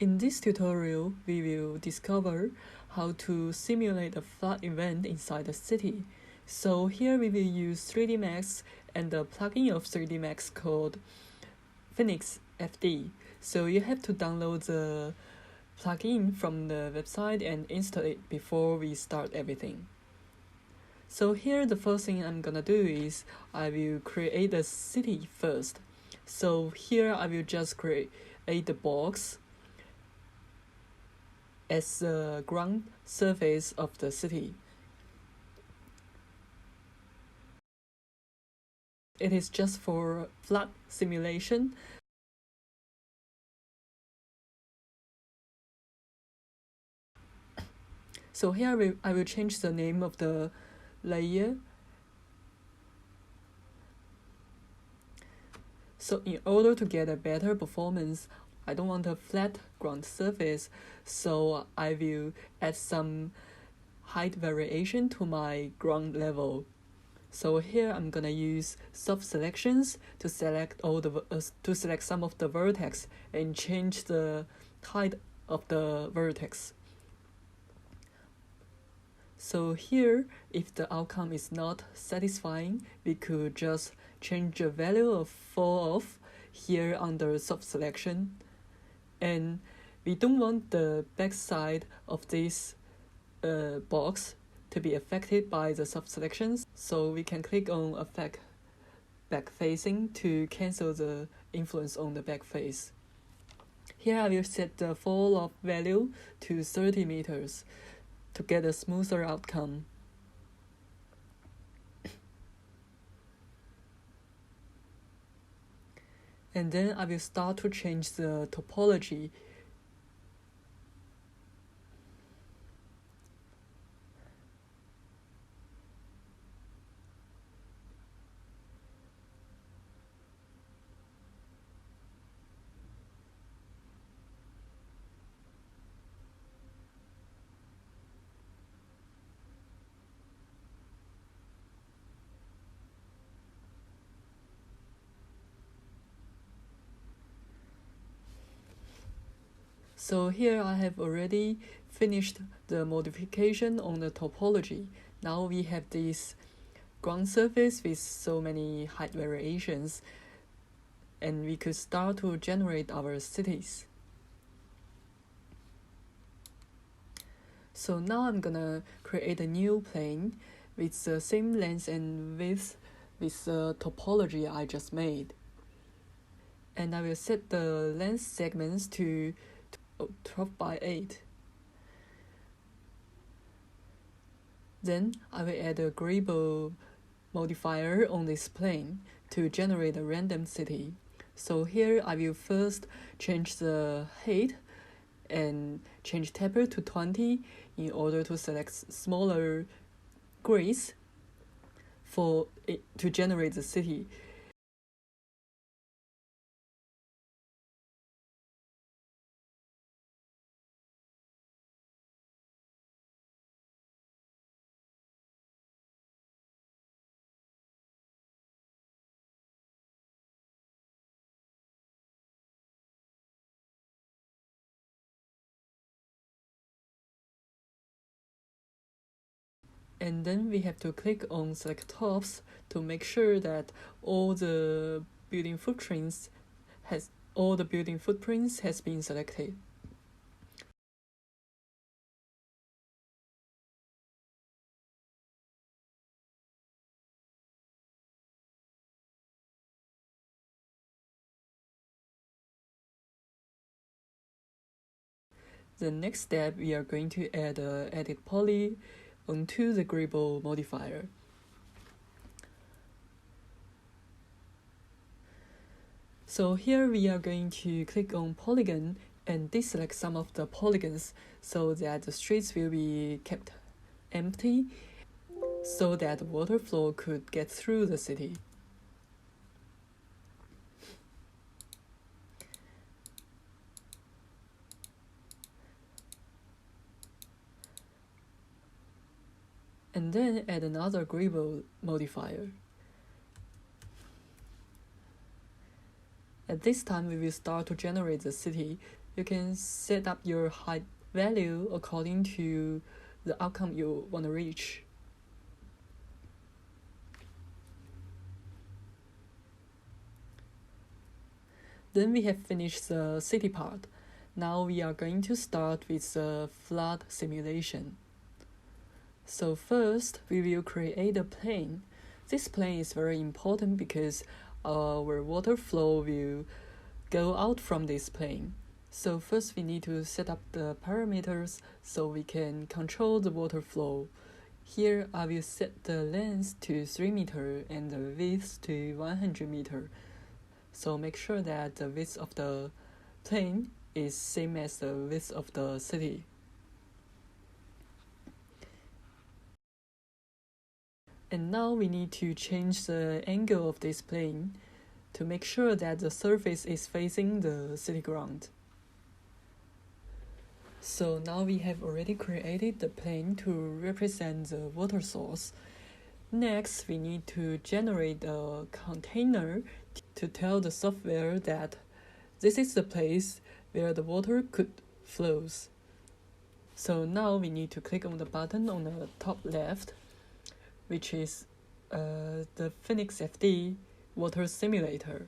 In this tutorial, we will discover how to simulate a flood event inside a city. So here we will use 3D Max and the plugin of 3D Max called Pheonix FD. So you have to download the plugin from the website and install it before we start everything. So here the first thing I'm gonna do is I will create a city first. So here I will just create the box as the ground surface of the city. It is just for flood simulation. So here I will change the name of the layer. So in order to get a better performance, I don't want a flat ground surface, so I will add some height variation to my ground level. So here I'm gonna use soft selections to select some of the vertex and change the height of the vertex. So here, if the outcome is not satisfying, we could just change the value of fall off here under soft selection. And we don't want the backside of this box to be affected by the soft selections, so we can click on affect back facing to cancel the influence on the back face. Here I will set the fall off value to 30 meters to get a smoother outcome. And then I will start to change the topology. So here I have already finished the modification on the topology. Now we have this ground surface with so many height variations, and we could start to generate our cities. So now I'm gonna create a new plane with the same length and width with the topology I just made. And I will set the length segments to 12 by 8. Then I will add a grable modifier on this plane to generate a random city. So here I will first change the height and change taper to 20 in order to select smaller grids for it to generate the city. And then we have to click on select tops to make sure that all the building footprints has been selected. The next step, we are going to add a edit poly onto the grable modifier. So here we are going to click on polygon and deselect some of the polygons so that the streets will be kept empty so that water flow could get through the city. And then add another grable modifier. At this time, we will start to generate the city You can set up your height value according to the outcome you want to reach. Then we have finished the city part. Now we are going to start with the flood simulation. So first, we will create a plane. This plane is very important because our water flow will go out from this plane. So first we need to set up the parameters so we can control the water flow. Here I will set the length to 3 meter and the width to 100 meter. So make sure that the width of the plane is same as the width of the city. And now we need to change the angle of this plane to make sure that the surface is facing the city ground. So now we have already created the plane to represent the water source. Next, we need to generate a container to tell the software that this is the place where the water could flows. So now we need to click on the button on the top left, which is the Pheonix FD water simulator.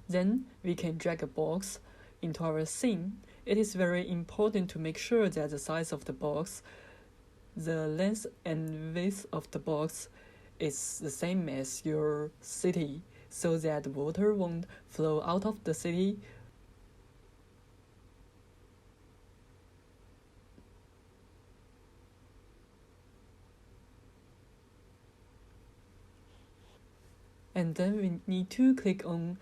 Then we can drag a box into our scene. It is very important to make sure that the size of the box, the length and width of the box is the same as your city, so that the water won't flow out of the city. And then we need to click on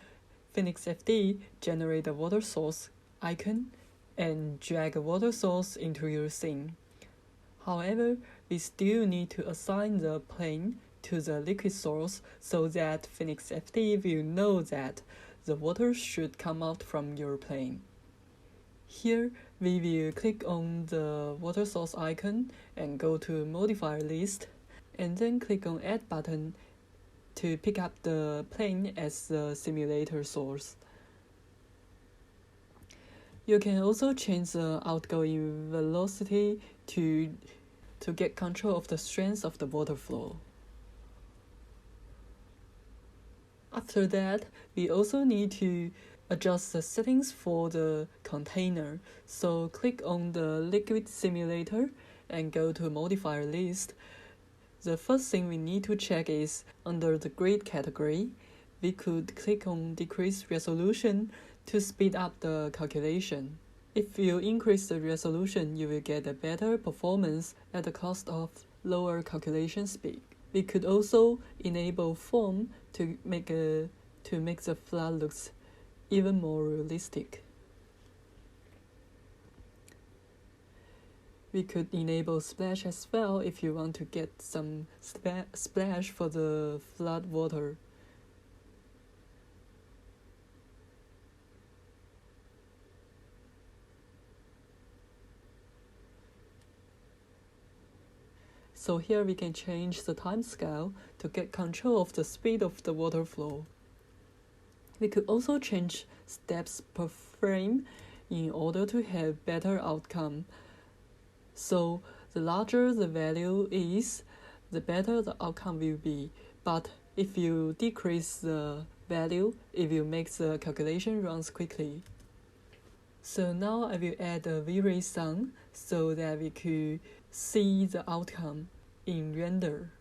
Pheonix FD, generate a water source icon, and drag a water source into your scene. However, we still need to assign the plane to the liquid source so that Pheonix FD will know that the water should come out from your plane. Here, we will click on the water source icon and go to modifier list, and then click on add button to pick up the plane as the simulator source. You can also change the outgoing velocity to get control of the strength of the water flow. After that, we also need to adjust the settings for the container. So click on the liquid simulator and go to modifier list. The first thing we need to check is under the grid category, we could click on decrease resolution to speed up the calculation. If you increase the resolution, you will get a better performance at the cost of lower calculation speed. We could also enable foam to make the flood looks even more realistic. We could enable splash as well if you want to get some splash for the flood water. So here we can change the time scale to get control of the speed of the water flow. We could also change steps per frame in order to have better outcome. So the larger the value is, the better the outcome will be. But if you decrease the value, it will make the calculation runs quickly. So now I will add a V-Ray sound so that we could see the outcome in render.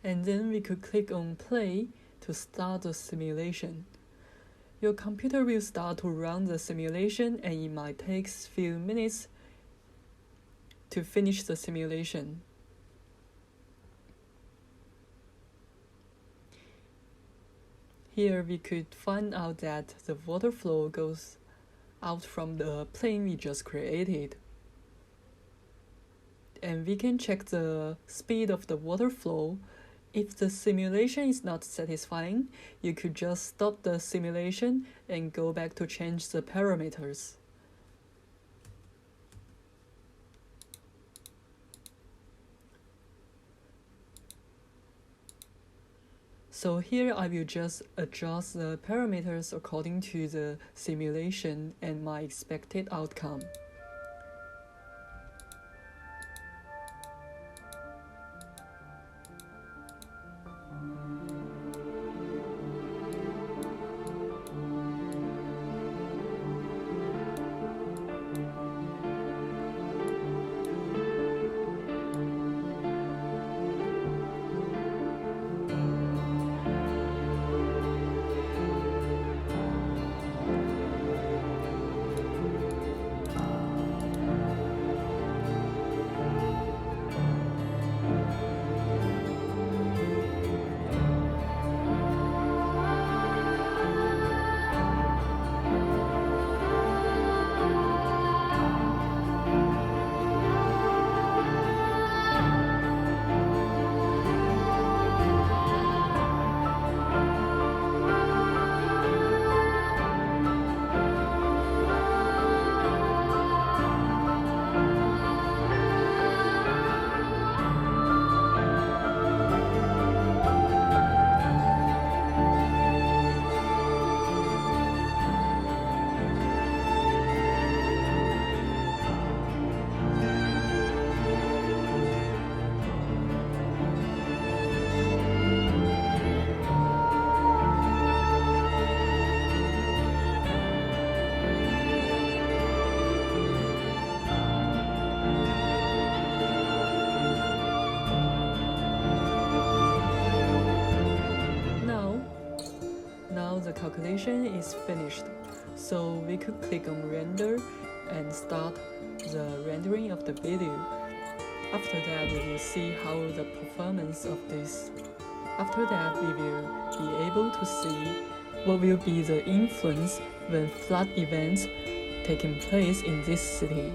And then we could click on play to start the simulation. Your computer will start to run the simulation and it might take a few minutes to finish the simulation. Here we could find out that the water flow goes out from the plane we just created. And we can check the speed of the water flow. If the simulation is not satisfying, you could just stop the simulation and go back to change the parameters. So here I will just adjust the parameters according to the simulation and my expected outcome. Now the calculation is finished, so we could click on render and start the rendering of the video. After that, we will see how the performance of this. After that, we will be able to see what will be the influence when flood events taking place in this city.